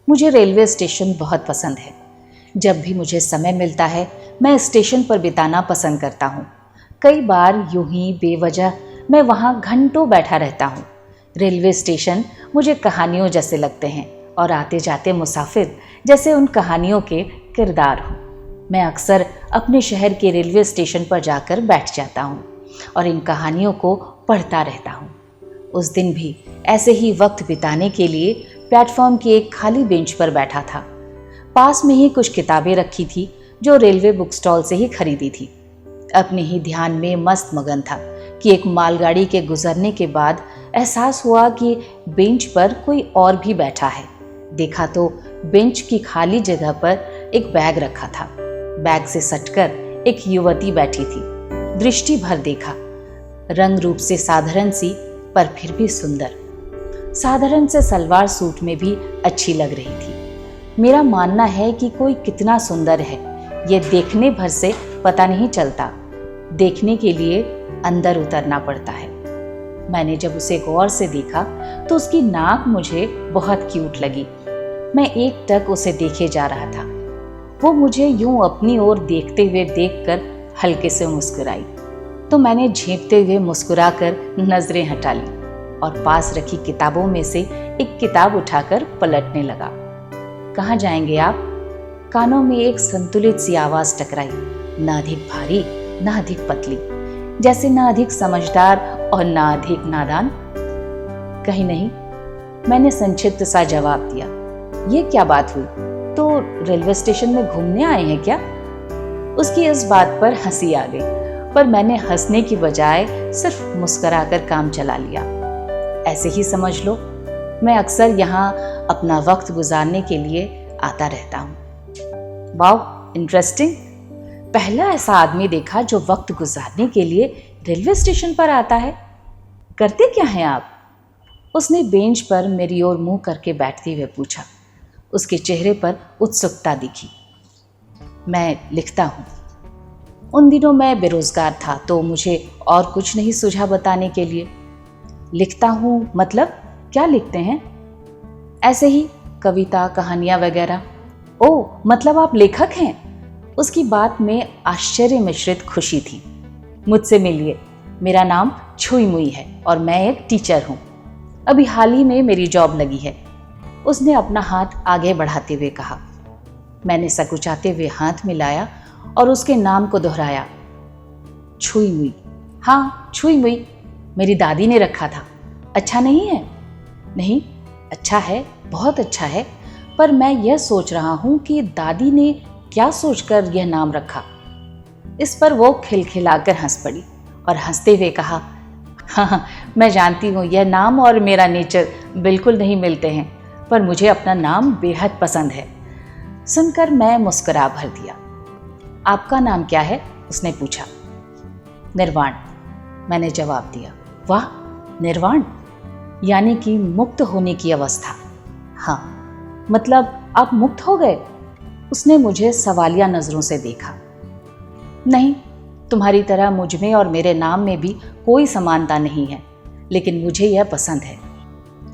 मुझे railway station बहुत पसंद है। जब भी मुझे समय मिलता है मैं स्टेशन पर बिताना पसंद करता हूँ। कई बार यूं ही बेवजह मैं वहाँ घंटों बैठा रहता हूँ। रेलवे स्टेशन मुझे कहानियों जैसे लगते हैं और आते जाते मुसाफिर जैसे उन कहानियों के किरदार हूँ। मैं अक्सर अपने शहर के रेलवे स्टेशन पर जाकर बैठ जाता हूँ और इन कहानियों को पढ़ता रहता हूँ। उस दिन भी ऐसे ही वक्त बिताने के लिए प्लेटफॉर्म की एक खाली बेंच पर बैठा था। पास में ही कुछ किताबें रखी थी जो रेलवे बुक स्टॉल से ही खरीदी थी। अपने ही ध्यान में मस्त मगन था कि एक मालगाड़ी के गुजरने के बाद एहसास हुआ कि बेंच पर कोई और भी बैठा है। देखा तो बेंच की खाली जगह पर एक बैग रखा था। बैग से सटकर एक युवती बैठी थी। दृष्टि भर देखा। रंग रूप से साधारण सी पर फिर भी सुंदर। साधारण से सलवार सूट में भी अच्छी लग रही थी। मेरा मानना है कि कोई कितना सुंदर है ये देखने भर से पता नहीं चलता, देखने के लिए अंदर उतरना पड़ता है। मैंने जब उसे गौर से देखा तो उसकी नाक मुझे बहुत क्यूट लगी। मैं एकटक उसे देखे जा रहा था। वो मुझे यूं अपनी ओर देखते हुए देखकर हल्के से मुस्कुराई तो मैंने झेंपते हुए मुस्कुराकर नजरें हटा ली और पास रखी किताबों में से एक किताब उठाकर पलटने लगा। कहाँ जाएंगे आप? कानों में एक संतुलित सी आवाज टकराई, ना अधिक भारी ना अधिक पतली, जैसे ना अधिक समझदार और ना अधिक नादान। कहीं नहीं, मैंने संक्षिप्त सा जवाब दिया। ये क्या बात हुई? तो रेलवे स्टेशन में घूमने आए हैं क्या? उसकी इस बात पर हंसी आ गई, पर मैंने हंसने की बजाय सिर्फ मुस्कुराकर काम चला लिया। ऐसे ही समझ लो, मैं अक्सर यहाँ अपना वक्त गुजारने के लिए आता रहता हूँ। वाह, इंटरेस्टिंग। पहला ऐसा आदमी देखा जो वक्त गुजारने के लिए रेलवे स्टेशन पर आता है। करते क्या हैं आप? उसने बेंच पर मेरी ओर मुंह करके बैठते हुए पूछा। उसके चेहरे पर उत्सुकता दिखी। मैं लिखता हूँ। उन दिनों मैं बेरोजगार था तो मुझे और कुछ नहीं सूझा बताने के लिए। लिखता हूँ मतलब क्या लिखते हैं? ऐसे ही कविता, कहानियां वगैरह। ओह, मतलब आप लेखक हैं? उसकी बात में आश्चर्य मिश्रित खुशी थी। मुझसे मिलिए, मेरा नाम छुई मुई है और मैं एक टीचर हूँ। अभी हाल ही में मेरी जॉब लगी है। उसने अपना हाथ आगे बढ़ाते हुए कहा। मैंने सकुचाते हुए हाथ मिलाया और उसके नाम को दोहराया, छुई मुई। हाँ, छुई मुई मेरी दादी ने रखा था। अच्छा नहीं है? नहीं, अच्छा है, बहुत अच्छा है, पर मैं यह सोच रहा हूँ कि दादी ने क्या सोचकर यह नाम रखा। इस पर वो खिलखिलाकर हंस पड़ी और हंसते हुए कहा, हाँ, मैं जानती हूँ यह नाम और मेरा नेचर बिल्कुल नहीं मिलते हैं, पर मुझे अपना नाम बेहद पसंद है। सुनकर मैं मुस्कुरा भर दिया। आपका नाम क्या है? उसने पूछा। निर्वाण, मैंने जवाब दिया। वाह, निर्वाण यानी कि मुक्त होने की अवस्था। हाँ, मतलब आप मुक्त हो गए? उसने मुझे सवालिया नजरों से देखा। नहीं, तुम्हारी तरह मुझ में और मेरे नाम में भी कोई समानता नहीं है, लेकिन मुझे यह पसंद है।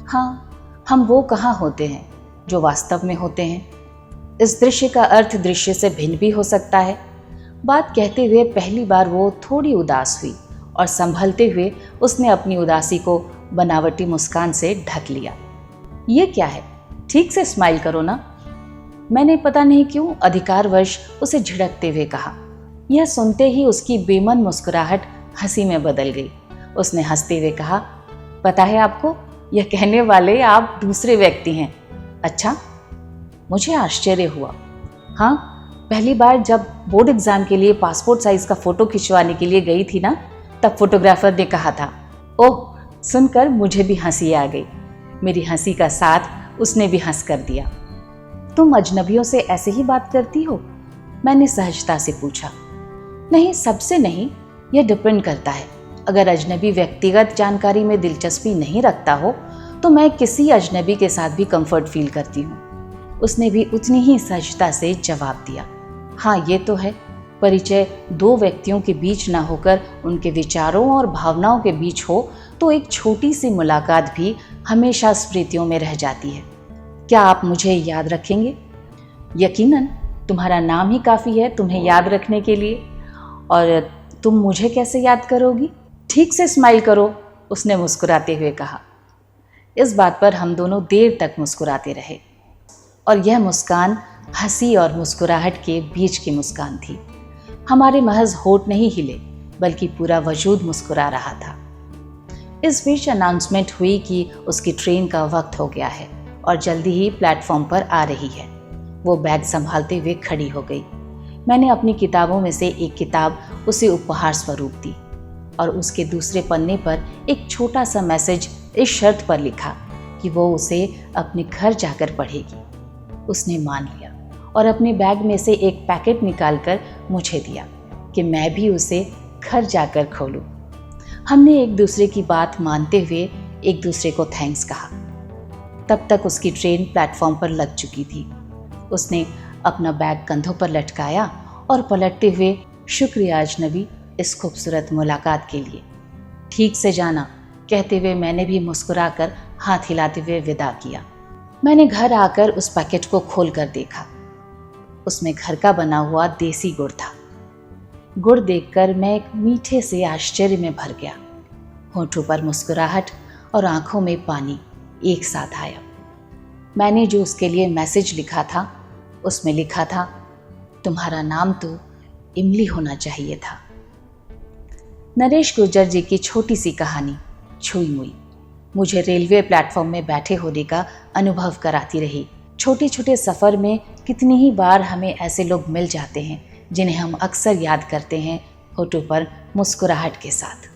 हाँ, हम वो कहाँ होते हैं जो वास्तव में होते हैं। इस दृश्य का अर्थ दृश्य से भिन्न भी हो सकता है। बात कहते हुए पहली बार वो थोड़ी उदास हुई और संभलते हुए उसने अपनी उदासी को बनावटी मुस्कान से ढक लिया। ये क्या है? ठीक से स्माइल करो ना। मैंने पता नहीं क्यों अधिकारवश उसे झिड़कते हुए कहा। यह सुनते ही उसकी बेमन मुस्कुराहट हंसी में बदल गई। उसने हंसते हुए कहा, पता है आपको, यह कहने वाले आप दूसरे व्यक्ति हैं। अच्छा? मुझे आश्चर्य हुआ। हाँ, पहली बार जब बोर्ड एग्जाम के लिए पासपोर्ट साइज का फोटो खिंचवाने के लिए गई थी ना, तब फोटोग्राफर ने कहा था। ओह, सुनकर मुझे भी हंसी आ गई। मेरी हंसी का साथ उसने भी हंस कर दिया। तुम अजनबियों से ऐसे ही बात करती हो? मैंने सहजता से पूछा। नहीं, सबसे नहीं, यह डिपेंड करता है। अगर अजनबी व्यक्तिगत जानकारी में दिलचस्पी नहीं रखता हो तो मैं किसी अजनबी के साथ भी कंफर्ट फील करती हूँ। उसने भी उतनी ही सहजता से जवाब दिया। हाँ, ये तो है, परिचय दो व्यक्तियों के बीच ना होकर उनके विचारों और भावनाओं के बीच हो तो एक छोटी सी मुलाकात भी हमेशा स्मृतियों में रह जाती है। क्या आप मुझे याद रखेंगे? यकीनन, तुम्हारा नाम ही काफ़ी है तुम्हें याद रखने के लिए, और तुम मुझे कैसे याद करोगी? ठीक से स्माइल करो, उसने मुस्कुराते हुए कहा। इस बात पर हम दोनों देर तक मुस्कुराते रहे, और यह मुस्कान हंसी और मुस्कुराहट के बीच की मुस्कान थी। हमारे महज होठ नहीं हिले, बल्कि पूरा वजूद मुस्कुरा रहा था। इस बीच अनाउंसमेंट हुई कि उसकी ट्रेन का वक्त हो गया है और जल्दी ही प्लेटफॉर्म पर आ रही है। वो बैग संभालते हुए खड़ी हो गई। मैंने अपनी किताबों में से एक किताब उसे उपहार स्वरूप दी और उसके दूसरे पन्ने पर एक छोटा सा मैसेज इस शर्त पर लिखा कि वो उसे अपने घर जाकर पढ़ेगी। उसने मान लिया और अपने बैग में से एक पैकेट निकालकर मुझे दिया कि मैं भी उसे घर जाकर खोलूं। हमने एक दूसरे की बात मानते हुए एक दूसरे को थैंक्स कहा। तब तक उसकी ट्रेन प्लेटफॉर्म पर लग चुकी थी। उसने अपना बैग कंधों पर लटकाया और पलटते हुए, शुक्रिया अजनबी इस खूबसूरत मुलाकात के लिए, ठीक से जाना, कहते हुए मैंने भी मुस्कुराकर हाथ हिलाते हुए विदा किया। मैंने घर आकर उस पैकेट को खोल कर देखा। उसमें घर का बना हुआ देसी गुड़ था। गुड़ देखकर मैं एक मीठे से आश्चर्य में भर गया। होठों पर मुस्कुराहट और आंखों में पानी एक साथ आया। मैंने जो उसके लिए मैसेज लिखा था, उसमें लिखा था, तुम्हारा नाम तो इमली होना चाहिए था। नरेश गुर्जर जी की छोटी सी कहानी छुई मुई मुझे रेलवे प्लेटफॉर्म में बैठे होने का अनुभव कराती रही। छोटे छोटे सफ़र में कितनी ही बार हमें ऐसे लोग मिल जाते हैं जिन्हें हम अक्सर याद करते हैं होठों पर मुस्कुराहट के साथ।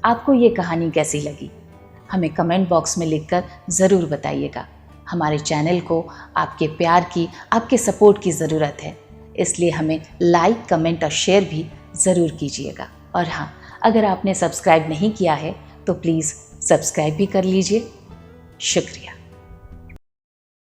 आपको ये कहानी कैसी लगी? हमें कमेंट बॉक्स में लिखकर ज़रूर बताइएगा। हमारे चैनल को आपके प्यार की, आपके सपोर्ट की ज़रूरत है, इसलिए हमें लाइक, कमेंट और शेयर भी ज़रूर कीजिएगा। और हाँ, अगर आपने सब्सक्राइब नहीं किया है तो प्लीज़ सब्सक्राइब भी कर लीजिए। शुक्रिया।